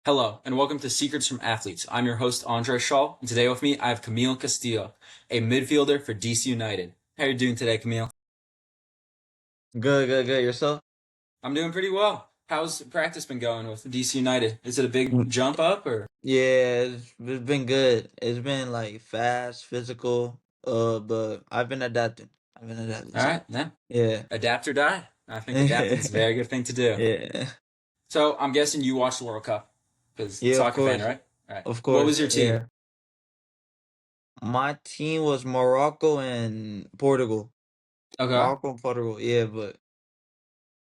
Hello, and welcome to Secrets from Athletes. I'm your host, Andrei Shull, and today with me I have Kamil Castillo, a midfielder for DC United. How are you doing today, Kamil? Good, good, good. Yourself? I'm doing pretty well. How's practice been going with DC United? Is it a big Mm, jump up or? Yeah, it's been good. It's been like fast, physical. But I've been adapting. I've been adapting. All So right, yeah. yeah, Adapt or die. I think adapting is a very good thing to do. yeah, So I'm guessing you watched the World Cup because yeah. Of soccer fan, course, right? All right. of What was course. your team? Yeah, my team was Morocco and Portugal. Okay. Morocco and Portugal. Yeah, but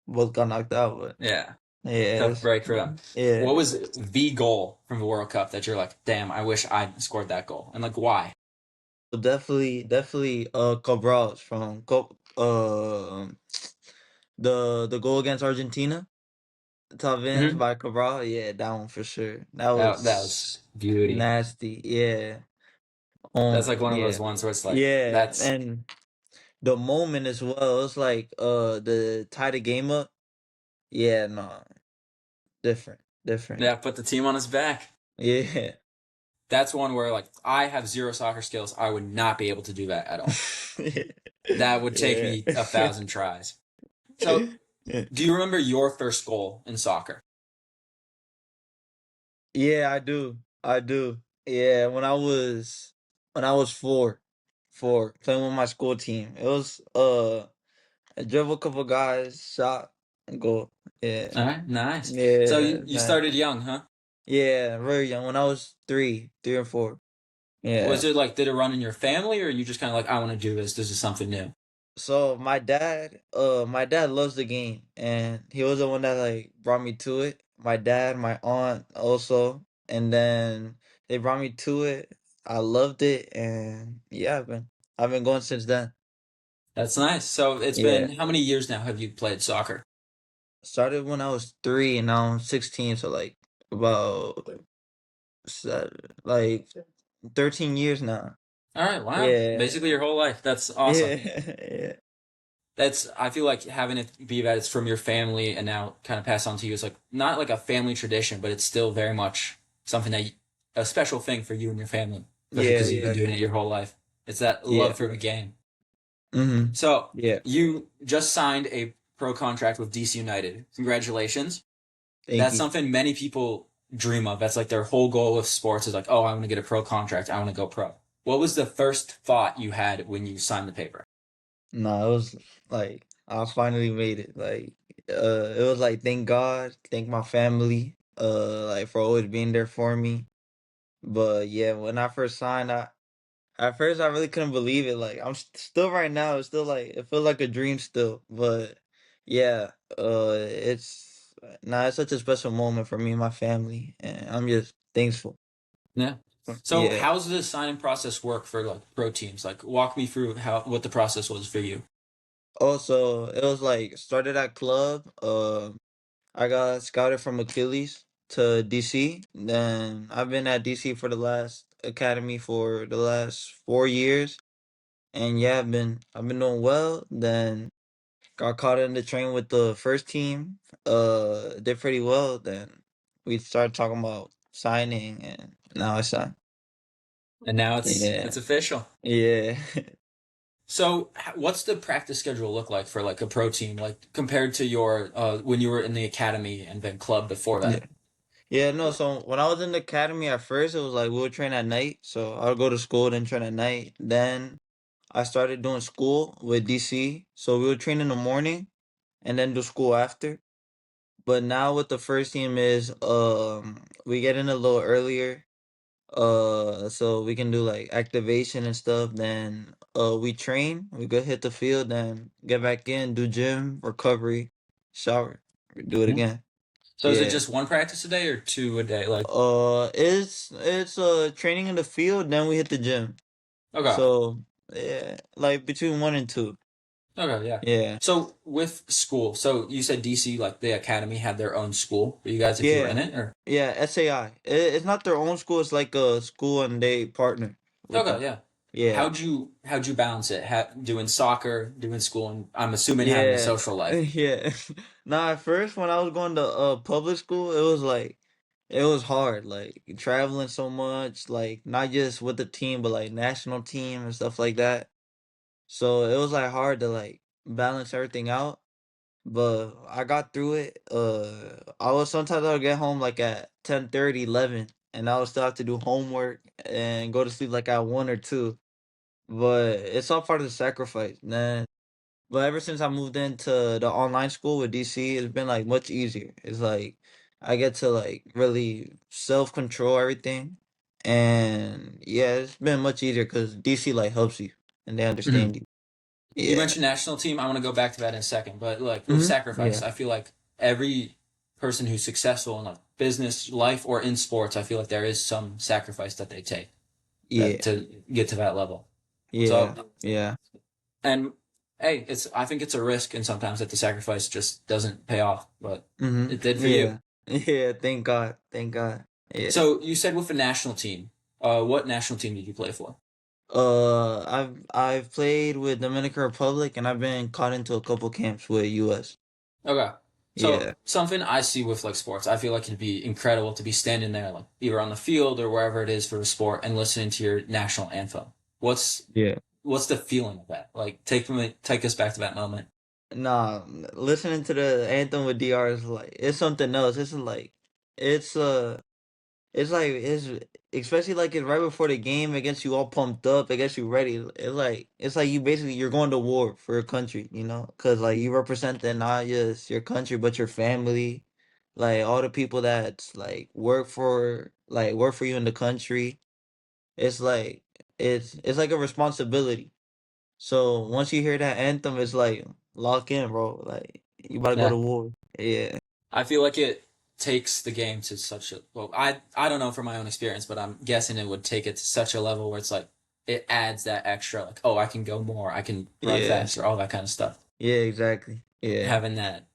both got knocked out. But Yeah. yeah, Tough break for them. yeah. What was the goal from the World Cup that you're like, damn, I wish I scored that goal? And like, why? So definitely. Cabral's from the goal against Argentina. Top ends Hmm. by Cabral, yeah, that one for sure. That That was was beauty. nasty, yeah. That's like one of those Yeah, ones where it's like yeah, that's and the moment as well. It's like the tie the game up. Yeah, no, different. yeah, put the team on his back. Yeah, That's one where like I have zero soccer skills. I would not be able to do that at all. That would take yeah, me 1,000 tries. So, yeah. do you remember your first goal in soccer? Yeah, I do. Yeah, when I was four, playing with my school team. It was I drove a couple guys, shot, and goal. Yeah. All right, nice. So Yeah, you man. started young, huh? Yeah, very young. When I was three or four. Was Yeah. it like did it run in your family, or you just kind of like I want to do this? This is something new. So my dad loves the game, and he was the one that like brought me to it. My dad, my aunt also, and then they brought me to it. I loved it, and yeah, I've been going since then. That's nice. So it's Yeah. been how many years now have you played soccer? Started when I was three, and now I'm 16, so like about like 13 years now. All right, wow. Yeah. Basically your whole life. That's awesome. Yeah. Yeah. That's I feel like having it be that it's from your family and now kind of passed on to you is like not like a family tradition, but it's still very much something a special thing for you and your family, especially Yeah, because you've been yeah, doing it your whole life. It's that yeah. love for the game. Mhm. So Yeah. you just signed a pro contract with DC United. Congratulations. Thank That's you. something many people dream of. That's like their whole goal with sports is like, oh, I want to get a pro contract. I want to go pro. What was the first thought you had when you signed the paper? No, it was like I finally made it. Like it was like thank God, thank my family, like for always being there for me. But yeah, when I first signed, I at first I really couldn't believe it. Like still right now, it's still like it feels like a dream still. But yeah, it's such a special moment for me and my family, and I'm just thankful. Yeah. So Yeah. how's the signing process work for like pro teams? Like walk me through how what the process was for you. Also, it was like started at club. I got scouted from Achilles to DC. Then I've been at DC for the last academy for the last 4 years, and yeah, I've been doing well. Then got caught in the train with the first team. Did pretty well. Then we started talking about signing, and now I signed. And now Yeah, it's official. yeah, So what's the practice schedule look like for like a pro team like compared to your when you were in the academy and then club before yeah. that? Yeah, no, so when I was in the academy at first, it was like we would train at night. So I would go to school, then train at night. Then I started doing school with DC. So we would train in the morning and then do school after. But now with the first team is we get in a little earlier. So we can do like activation and stuff. Then we train, we go hit the field, then get back in, do gym, recovery, shower, do it Mhm. again. So is it Yeah. just one practice a day or two a day? Like It's training in the field, then we hit the gym. okay. So yeah, like between one and two. Okay, yeah. Yeah, So with school, so you said DC, like the academy had their own school for you guys if you were in yeah, it, or yeah. SAI. It's not their own school. It's like a school, and they partner with okay, them. yeah. Yeah, How'd you balance it? Doing soccer, doing school, and I'm assuming having a yeah, social life. yeah. Now at first, when I was going to public school, it was like it was hard, like traveling so much, like not just with the team, but like national team and stuff like that. So it was like hard to like balance everything out. But I got through it. I was sometimes I would get home like at 10:30, 11, and I would still have to do homework and go to sleep like at 1 or 2. But it's all part of the sacrifice, man. But ever since I moved into the online school with DC, it's been like much easier. It's like I get to like really self control everything, and yeah, it's been much easier because DC like helps you and they Mhm. understand you. You Yeah. mentioned national team. I want to go back to that in a second, but like with Yeah. sacrifice, I feel like every person who's successful in like business, life, or in sports, I feel like there is some sacrifice that they take that Yeah. to get to that level. Yeah. So, Yeah. and hey, it's I think it's a risk, and sometimes that the sacrifice just doesn't pay off, but it did for you. Yeah. Yeah. Thank God. Thank God. Yeah. So you said with the national team, what national team did you play for? I've played with Dominican Republic and I've been caught into a couple camps with US. Okay. So Yeah. something I see with like sports, I feel like it'd be incredible to be standing there, like either on the field or wherever it is for the sport, and listening to your national anthem. What's Yeah. what's the feeling of that? Like take us back to that moment. Nah, listening to the anthem with DR is like it's something else. It's it's like it's especially like it's right before the game. It gets you all pumped up. It gets you ready. It's like you basically you're going to war for your country. Because like you represent not just your country but your family, like all the people that like work for you in the country. It's like it's like a responsibility. So once you hear that anthem, it's like lock in, bro. Like you about to go Yeah. to war. Yeah. I feel like it takes the game to such a well, I don't know from my own experience, but I'm guessing it would take it to such a level where it's like it adds that extra like, oh, I can go more, I can run Yeah. faster, all that kind of stuff. Yeah. Exactly. Yeah. Having that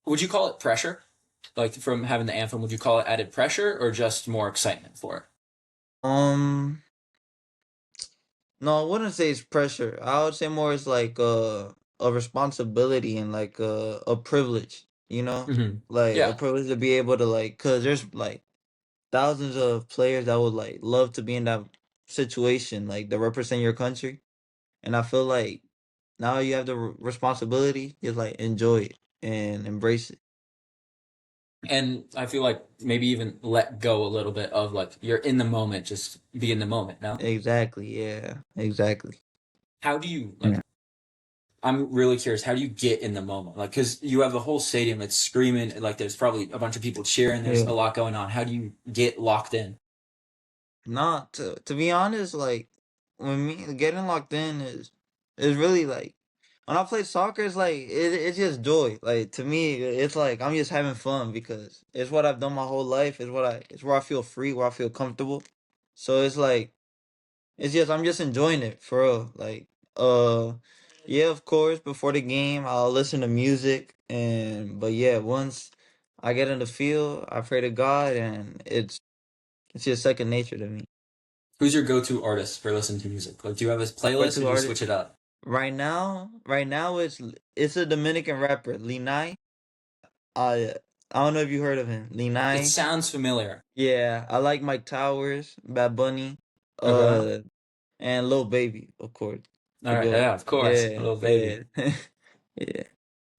would you call it pressure? Like from having the anthem, would you call it added pressure or just more excitement for it? Um. No, I wouldn't say it's pressure. I would say more it's like a responsibility and like a privilege. Mm-hmm. Like a Yeah. privilege to be able to like, cause there's like thousands of players that would like love to be in that situation, like to represent your country. And I feel like now you have the responsibility, just like enjoy it and embrace it. And I feel like maybe even let go a little bit of like you're in the moment, just be in the moment. No, Exactly. Yeah. Exactly. how do you like? Yeah. I'm really curious. How do you get in the moment? Like, because you have the whole stadium that's screaming, and like there's probably a bunch of people cheering. There's a Yeah. lot going on. How do you get locked in? Not to be honest, like when me getting locked in is really like when I play soccer, it's like it's just joy. Like to me, it's like I'm just having fun because it's what I've done my whole life. It's where I feel free, where I feel comfortable. So it's like it's just I'm just enjoying it for real. Like uh yeah, of course, before the game I'll listen to music but yeah, once I get in the field, I pray to God and it's just second nature to me. Who's your go-to artist for listening to music? Like, do you have a Go playlist or to do you artist. switch it up? Right now it's a Dominican rapper, Linai. I I don't know if you heard of him. It Linai. sounds familiar. Yeah, I like Mike Towers, Bad Bunny, Okay. uh and Lil Baby, of course. All The right. GOAT. Yeah, of course. Yeah, Little baby. yeah. Yeah.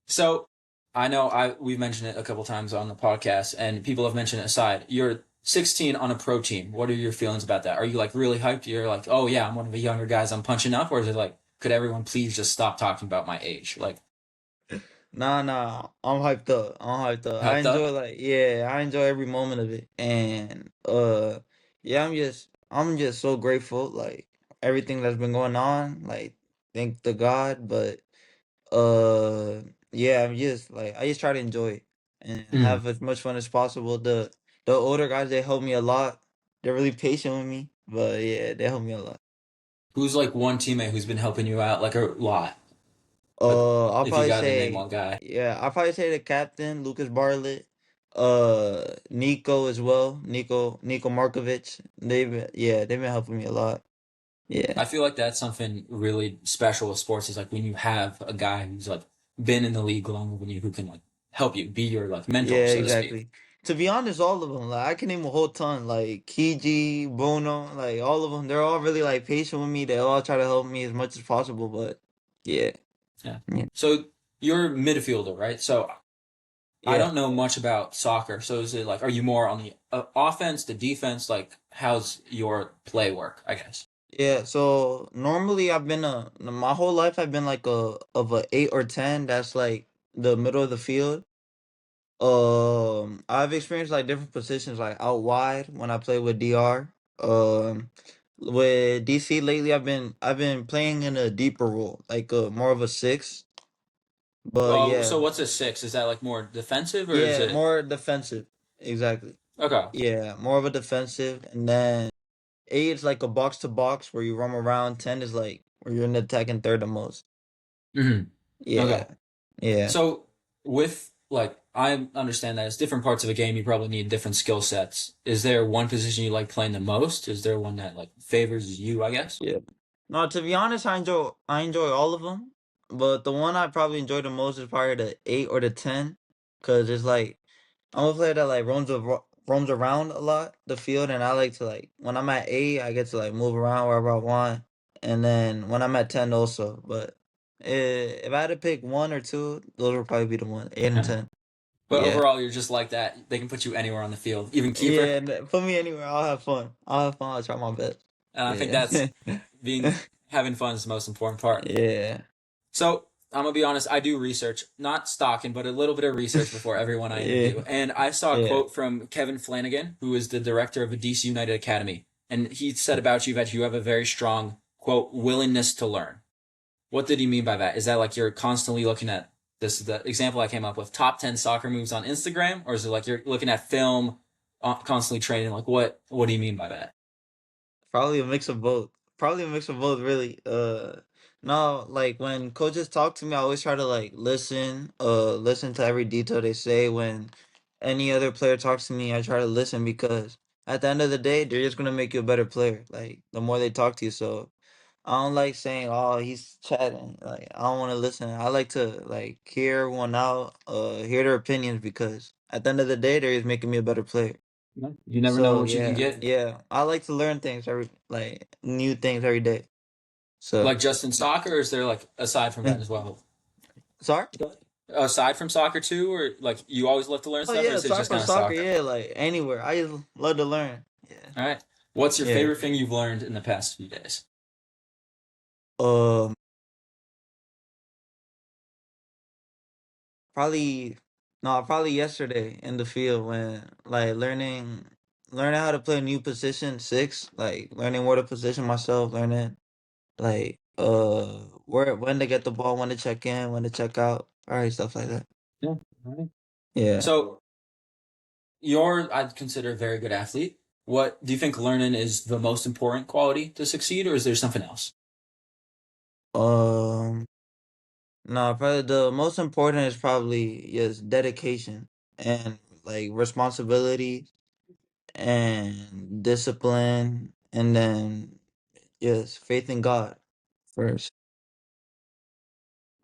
So I know we've mentioned it a couple times on the podcast, and people have mentioned it aside. You're 16 on a pro team. What are your feelings about that? Are you like really hyped? You're like, oh yeah, I'm one of the younger guys. I'm punching up, or is it like, could everyone please just stop talking about my age? Like Nah, I'm hyped up. I'm hyped up. hyped up? I enjoy every moment of it. And yeah, I'm just so grateful, like everything that's been going on. Like thank the God. But uh yeah, I just try to enjoy it and Mm. have as much fun as possible. The older guys they help me a lot. They're really patient with me. But yeah, they help me a lot. Who's like one teammate who's been helping you out like a lot? Like if you got to name one guy. I'll probably say the captain, Lucas Bartlett, Nico as well, Nico Markovic. They've been helping me a lot. Yeah, I feel like that's something really special with sports is like when you have a guy who's like been in the league longer than you who can like help you, be your like mentor, yeah, so to speak. exactly. To be honest, all of them. Like I can name a whole ton. Like Kiji, Bruno, like all of them. They're all really like patient with me. They all try to help me as much as possible. But yeah, Yeah. yeah, So you're midfielder, right? So I yeah, don't know much about soccer. So is it like, are you more on the offense, the defense? Like, how's your play work? I guess. yeah. So normally I've been my whole life I've been like a 8 or 10. That's like the middle of the field. I've experienced like different positions, like out wide when I play with DR. With DC lately, I've been playing in a deeper role, like more of a six. But Well, yeah, so what's a six? Is that like more defensive or is yeah, it more defensive. Exactly. okay? Yeah, more of a defensive, and then eight is like a box to box where you roam around. 10 is like where you're in the attacking third the most. Hmm. Okay. Yeah, yeah, So with like, I understand that it's different parts of a game. You probably need different skill sets. Is there one position you like playing the most? Is there one that like favors you? I guess. yeah. No, to be honest, I enjoy all of them, but the one I probably enjoy the most is probably the 8 or the 10, cause it's like I'm a player that like roams around a lot the field, and I like to like when I'm at 8, I get to like move around wherever I want, and then when I'm at 10 also. But if I had to pick one or two, those would probably be the one 8 and Yeah. 10. But Yeah, overall, you're just like that. They can put you anywhere on the field, even keeper. yeah. Put me anywhere, I'll have fun. I'll have fun. I'll try my best. And I think Yeah, that's being having fun is the most important part. yeah, So I'm gonna be honest, I do research, not stalking, but a little bit of research before everyone I yeah, interview. And I saw a yeah. quote from Kevin Flanagan, who is the director of a DC United Academy. And he said about you that you have a very strong, quote, willingness to learn. What did he mean by that? Is that like you're constantly looking at this, the example I came up with, top 10 soccer moves on Instagram? Or is it like you're looking at film, constantly training? Like what do you mean by that? Probably a mix of both. Probably a mix of both, really. No, like when coaches talk to me, I always try to like listen to every detail they say. When any other player talks to me, I try to listen because at the end of the day, they're just gonna make you a better player. Like the more they talk to you, so I don't like saying, "Oh, he's chatting." Like I don't want to listen. I like to like hear everyone out, hear their opinions because at the end of the day, they're just making me a better player. You never know So what you can yeah, get. yeah. I like to learn things every like new things every day. So Like just in soccer, or is there like aside from that mm, as well? sorry? Aside from soccer too, or like you always love to learn Oh stuff, or yeah, is it aside just from kind of soccer, soccer? yeah, like anywhere. I just love to learn. Yeah. All right. What's your Yeah. favorite thing you've learned in the past few days? Um probably no, probably yesterday in the field when like learning how to play a new position, six, like learning where to position myself, learning like where when to get the ball, when to check in, when to check out, all right, stuff like that. Yeah. All right. Yeah. So you're, I'd consider, a very good athlete. What do you think learning is the most important quality to succeed, or is there something else? Um No, probably the most important is probably yes, dedication and like responsibility and discipline, and then yes, faith in God first.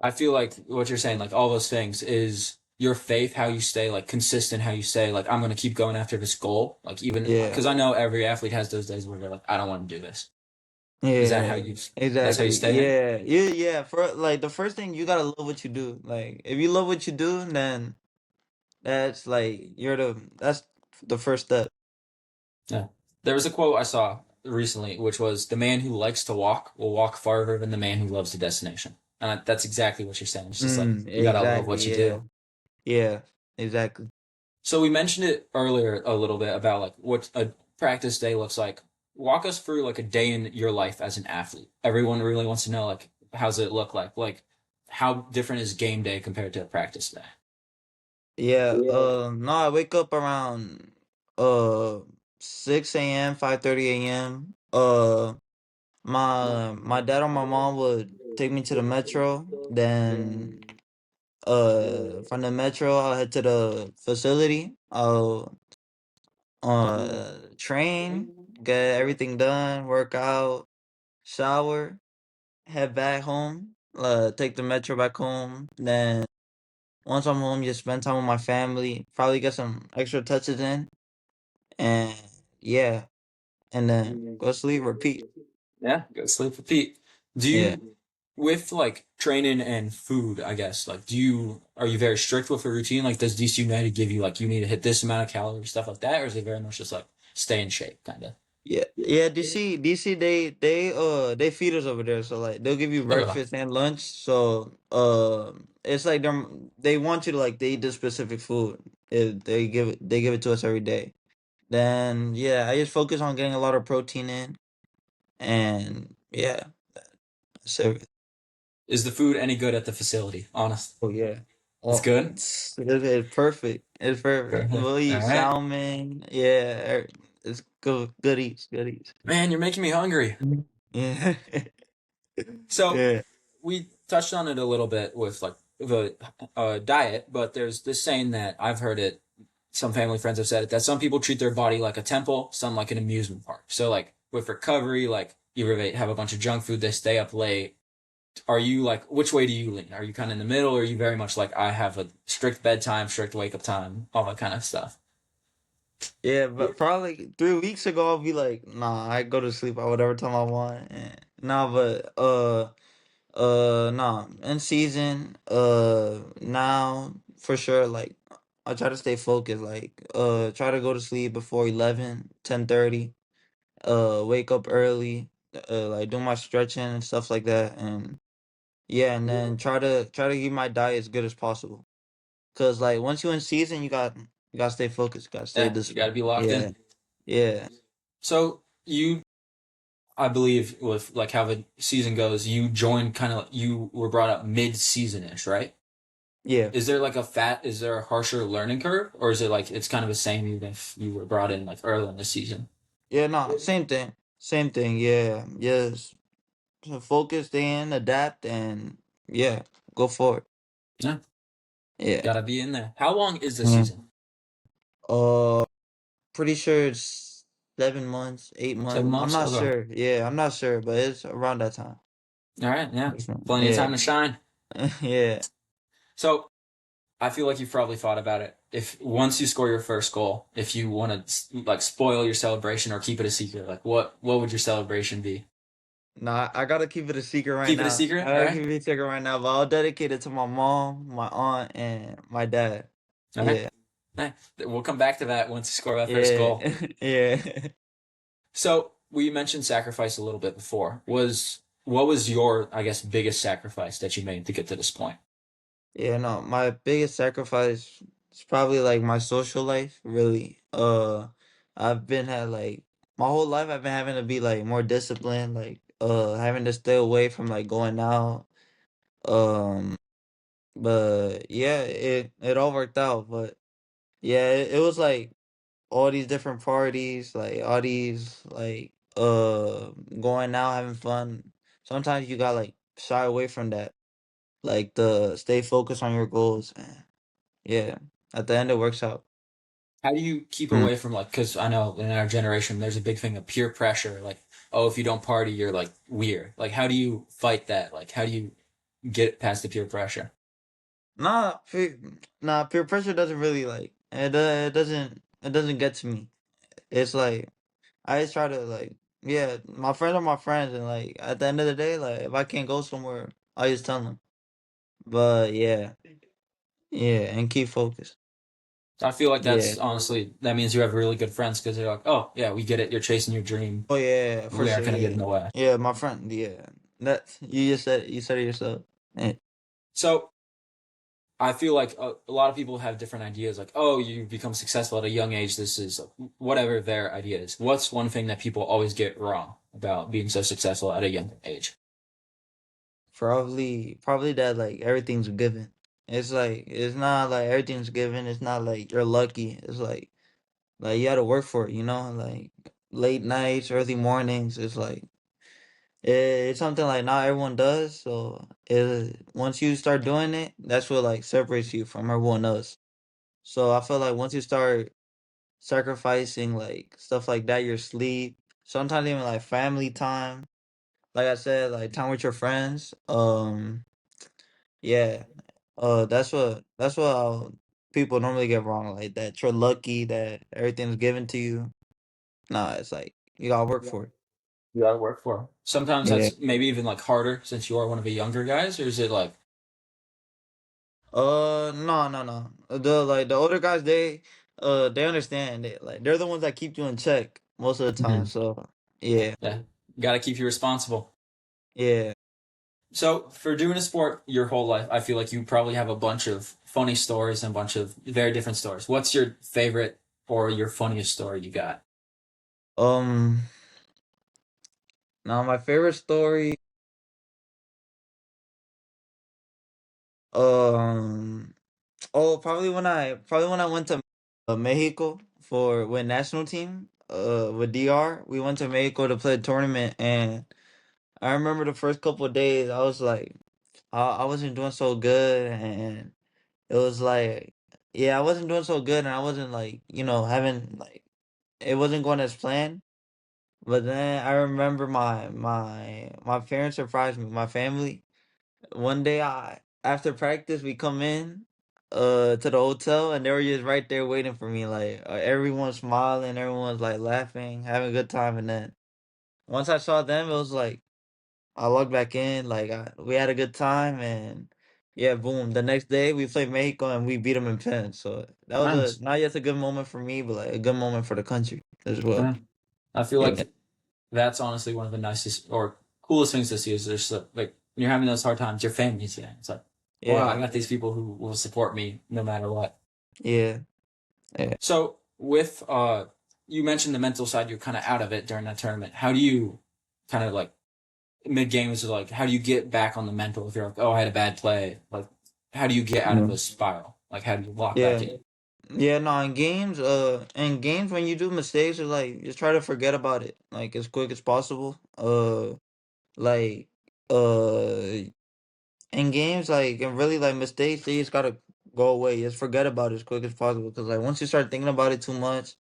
I feel like what you're saying, like all those things, is your faith, how you stay like consistent, how you say like I'm gonna keep going after this goal, like even Yeah, because I know every athlete has those days where they're like I don't want to do this. Is that how yeah, you? That's how you exactly. stay in? Yeah, yeah, yeah. For like the first thing, you gotta love what you do. Like if you love what you do, then that's the first step. Yeah. There was a quote I saw recently, which was, "The man who likes to walk will walk farther than the man who loves the destination." And that's exactly what you're saying. It's just like you gotta love what you Exactly. Yeah, do. yeah, exactly. So we mentioned it earlier a little bit about like what a practice day looks like. Walk us through like a day in your life as an athlete. Everyone really wants to know like how's it look like? Like how different is game day compared to a practice day? Yeah, no, I wake up around uh 6 a.m., 5:30 a.m. My dad or my mom would take me to the metro. Then from the metro I'll head to the facility. I'll train, get everything done, work out, shower, head back home, take the metro back home. Then once I'm home, just spend time with my family. Probably get some extra touches in, and yeah, and then go to sleep. Repeat. Yeah, go sleep with Pete. Do Yeah, you, with like training and food, I guess, like, are you very strict with a routine? Like, does DC United give you like, you need to hit this amount of calories, stuff like that? Or is it very much just like stay in shape, kind of? yeah, yeah. DC, they feed us over there, so like they'll give you Okay. breakfast and lunch. So it's like they want you to like they eat this specific food. They give it to us every day. Then yeah, I just focus on getting a lot of protein in, and yeah, that's it. Is the food any good at the facility? Honest. Oh yeah. It's Oh, good? it's perfect. It's perfect. Perfect. We'll All eat right. salmon. Yeah, it's good. Goodies. Goodies. Man, you're making me hungry. Yeah. So Yeah. we touched on it a little bit with like the diet, but there's this saying that I've heard it. Some family friends have said it that some people treat their body like a temple, some like an amusement park. So like with recovery, like either they have a bunch of junk food, they stay up late. Are you like which way do you lean? Are you kind of in the middle, or are you very much like I have a strict bedtime, strict wake up time, all that kind of stuff? Yeah, but probably 3 weeks ago I'll be like, nah, I go to sleep at whatever time I want. Nah, but nah, in season, now for sure, like I try to stay focused, like try to go to sleep before 11, 10:30. Wake up early, like do my stretching and stuff like that, and yeah, and then try to keep my diet as good as possible. Cause like once you're in season, you gotta stay focused, you gotta stay Yeah, you got to disciplined. be locked in. Yeah, yeah, So you, I believe, with like how the season goes, you joined kind of you were brought up mid season ish, right? yeah, Is there a harsher learning curve, or is it like it's kind of the same even if you were brought in like early in the season? yeah. No, same thing, same thing. Yeah, yes. So focus, stay in, adapt, and yeah, go for it. Yeah, Yeah. gotta be in there. How long is the Mm. season? Uh, Pretty sure it's 7 months, 8 months. 7 months? I'm not Okay. sure. Yeah, I'm not sure, but it's around that time. All right. Yeah, plenty of Yeah, time to shine. yeah, So I feel like you've probably thought about it. If once you score your first goal, if you want to like spoil your celebration or keep it a secret, like what would your celebration be? nah, I gotta keep it a secret right Keep it a now. I secret, all gotta right? keep it a secret right now, but I'll dedicate it to my mom, my aunt, and my dad. All right. Yeah, Eh, we'll come back to that once you score that first yeah, goal. yeah. So we mentioned sacrifice a little bit before. What was your, I guess, biggest sacrifice that you made to get to this point? Yeah, no, my biggest sacrifice is probably like my social life, really. I've been had like my whole life I've been having to be like more disciplined, like having to stay away from like going out. Um, but yeah, it all worked out, but yeah, it was like all these different parties, like all these like going out having fun. Sometimes you got like shy away from that, like the stay focused on your goals. Yeah, at the end it works out. How do you keep Mm. away from like, because I know in our generation there's a big thing of peer pressure, like, oh, if you don't party, you're like weird. Like, how do you fight that? Like, how do you get past the peer pressure? Nah, peer pressure doesn't really like it doesn't get to me. It's like I just try to like yeah, my friends are my friends, and like at the end of the day, like if I can't go somewhere, I just tell them. But yeah, yeah, and keep focused. I feel like Yeah. that's honestly that means you have really good friends because they're like, oh yeah, we get it. You're chasing your dream. Oh yeah, for We aren't sure. gonna get Yeah, in the way. yeah, my friend. Yeah, that you said it yourself. Yeah. So I feel like a lot of people have different ideas. Like, oh, you become successful at a young age. This is whatever their idea is. What's one thing that people always get wrong about being so successful at a young age? Probably that like everything's given. It's like it's not like everything's given. It's not like you're lucky. It's like you had to work for it. Like late nights, early mornings. It's like it's something like not everyone does. So once you start doing it, that's what like separates you from everyone else. So I feel like once you start sacrificing like stuff like that, your sleep, sometimes even like family time. Like I said, like time with your friends. Yeah. That's what people normally get wrong, like that you're lucky that everything's given to you. Nah, it's like you gotta work Yeah. for it. You gotta work for 'em. Sometimes Yeah. that's maybe even like harder since you are one of the younger guys, or is it like, No, no, no. The older guys, they understand it. Like they're the ones that keep you in check most of the time. Mhm. So yeah, Yeah, gotta keep you responsible. yeah. So for doing a sport your whole life, I feel like you probably have a bunch of funny stories and a bunch of very different stories. What's your favorite or your funniest story you got? Um, Now my favorite story. Um, oh, probably when I went to Mexico for with national team. With DR, we went to Mexico to play a tournament, and I remember the first couple of days, I was like, I wasn't doing so good, and it was like, yeah, I wasn't doing so good, and I wasn't like, having like, it wasn't going as planned. But then I remember my parents surprised me, my family. One day, I after practice, we come in to the hotel, and they were just right there waiting for me. Like everyone's smiling, everyone's like laughing, having a good time. And then once I saw them, it was like I logged back in. Like we had a good time, and yeah, boom. The next day, we played Mexico, and we beat them in pen. So that was a Nice. not just a good moment for me, but like a good moment for the country as well. Yeah. I feel Yeah, like that's honestly one of the nicest or coolest things to see is just like when you're having those hard times, your family's there. It's like, wow, yeah, I got these people who will support me no matter what. yeah, yeah. So with you mentioned the mental side, you're kind of out of it during that tournament. How do you kind of like mid games like how do you get back on the mental if you're like, oh, I had a bad play? Like how do you get out of Mm. a spiral? Like how do you walk back Yeah. in? Yeah, no, in games when you do mistakes, it's like just try to forget about it, like as quick as possible. Like, uh, in games, like, and really like mistakes, they just gotta go away. Just forget about it as quick as possible. Because like once you start thinking about it too much,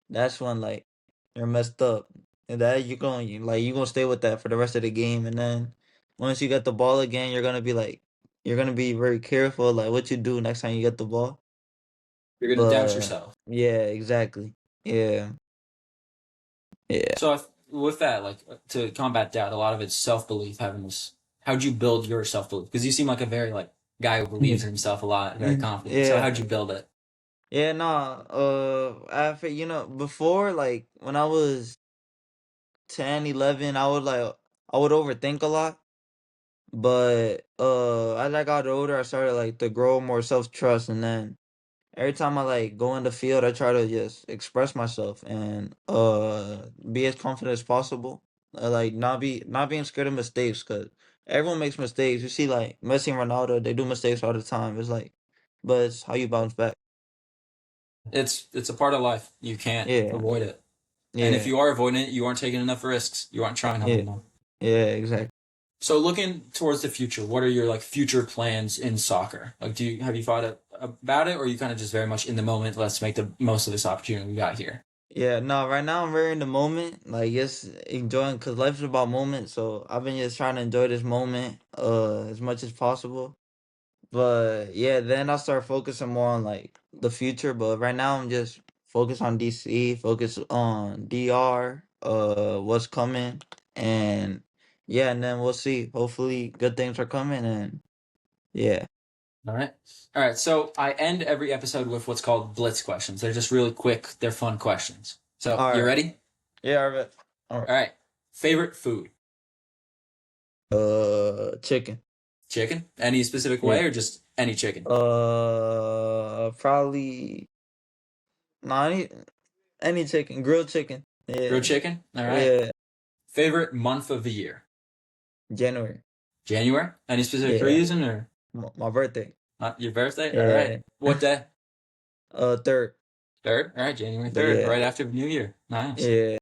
that's when like you're messed up, and that you gonna stay with that for the rest of the game. And then once you get the ball again, you're gonna be very careful like what you do next time you get the ball. You're gonna doubt But yourself. yeah, exactly. Yeah, yeah, So if, with that, like to combat doubt, a lot of it's self belief. Having this, how'd you build your self belief? Because you seem like a very like guy who believes yeah, in himself a lot, very confident. So how'd yeah, you build it? yeah. Nah, after before, like when I was 10, 11, I would overthink a lot. But as I got older, I started like to grow more self trust, and then every time I like go in the field, I try to just express myself and be as confident as possible. Like not being scared of mistakes, cause everyone makes mistakes. You see, like Messi and Ronaldo, they do mistakes all the time. It's like, but it's how you bounce back. It's a part of life. You can't Yeah, avoid it. And if yeah, you are avoiding it, you aren't taking enough risks. You aren't trying hard yeah, enough. yeah, exactly. So looking towards the future, what are your like future plans in soccer? Like, do you have you thought about it, or are you kind of just very much in the moment? Let's make the most of this opportunity we got here. Yeah, no, right now I'm very in the moment, like just enjoying, cause life's about moments. So I've been just trying to enjoy this moment as much as possible. But yeah, then I'll start focusing more on like the future. But right now I'm just focused on DC, focus on DR, what's coming, and yeah, and then we'll see. Hopefully good things are coming, and yeah. All right. All right. So I end every episode with what's called blitz questions. They're just really quick. They're fun questions. So All you right. ready? Yeah, all right. All right. All right. Favorite food? Chicken. Chicken? Any specific Yeah. way or just any chicken? Probably no, any chicken, grilled chicken. Grilled Yeah. chicken? All right. Yeah. Favorite month of the year? January. January? Any specific Yeah. reason or My birthday. not your birthday? All right. Yeah. What day? Third. Third? All right. January 3rd, Yeah. right after New Year. Nice. Yeah.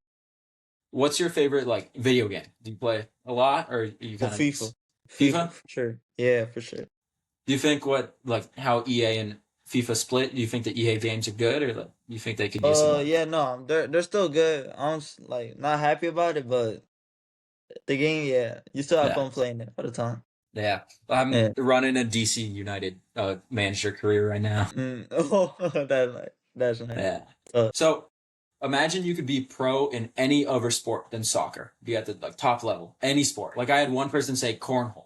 What's your favorite like video game? Do you play a lot or you Oh, kind of FIFA. FIFA FIFA? for sure. Yeah, for sure. Do you think what like how EA and FIFA split? Do you think the EA games are good or like, you think they could use some more? Yeah, no, they're still good. Like not happy about it, but the game, yeah, you still have Yeah. fun playing it all the time. Yeah, I'm Yeah. running a DC United manager career right now. Oh, that's nice. That's nice. Yeah. Uh, So imagine you could be pro in any other sport than soccer. Be at the like top level, any sport. Like I had one person say cornhole.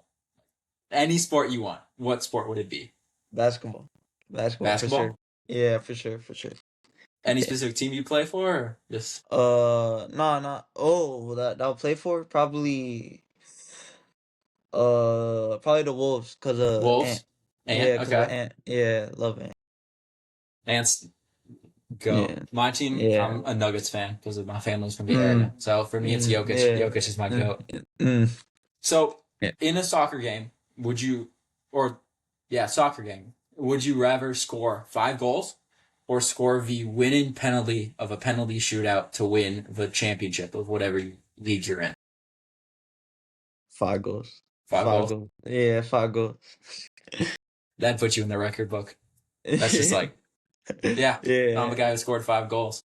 Any sport you want. What sport would it be? basketball. Basketball for sure. Basketball? Yeah, for sure, for sure. Any Yeah. specific team you play for? Or just No, no. Oh, that I'll play for probably the Wolves, cause Ant. Wolves? Ant? Yeah, cause of Okay. Ant. Yeah, love Ant. Ants go. Yeah, My team, yeah. I'm a Nuggets fan because of my family's from the area. Mm, So for me, it's Jokic. yeah. Jokic is my Mm, goat. mm, So yeah. in a soccer game, or yeah, soccer game, would you rather score 5 goals or score the winning penalty of a penalty shootout to win the championship of whatever league you're in? 5 goals. Five Five goals. goals. Yeah, 5 goals. That puts you in the record book. That's just like, yeah, I'm the Yeah. guy who scored 5 goals.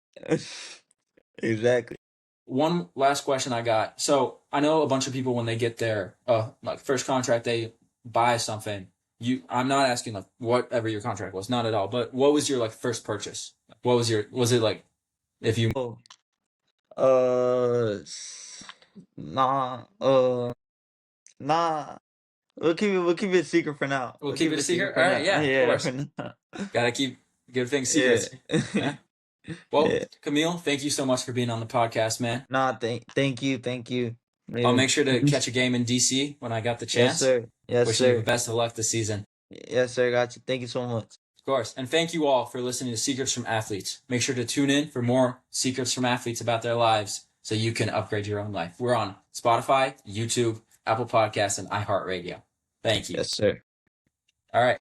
Exactly. One last question I got. So I know a bunch of people when they get their like first contract, they buy something. I'm not asking like whatever your contract was, not at all. But what was your like first purchase? What was was it like if you Oh, uh, nah, nah. We'll keep it a secret for now. we'll We'll keep keep it it a a secret secret? for All right, now. yeah, of Yeah, course. for now. Gotta keep good things Yeah. secrets. Yeah. Well, Yeah. Camille, thank you so much for being on the podcast, man. Nah, thank you. I'll Yeah. make sure to catch a game in DC when I got the Yes, chance. sir. Yes, Wishing you the sir. best of luck this season. Yes, sir. Got you. Thank you so much. Of course. And thank you all for listening to Secrets from Athletes. Make sure to tune in for more secrets from athletes about their lives so you can upgrade your own life. We're on Spotify, YouTube, Apple Podcasts, and iHeartRadio. Thank you. Yes, sir. All right.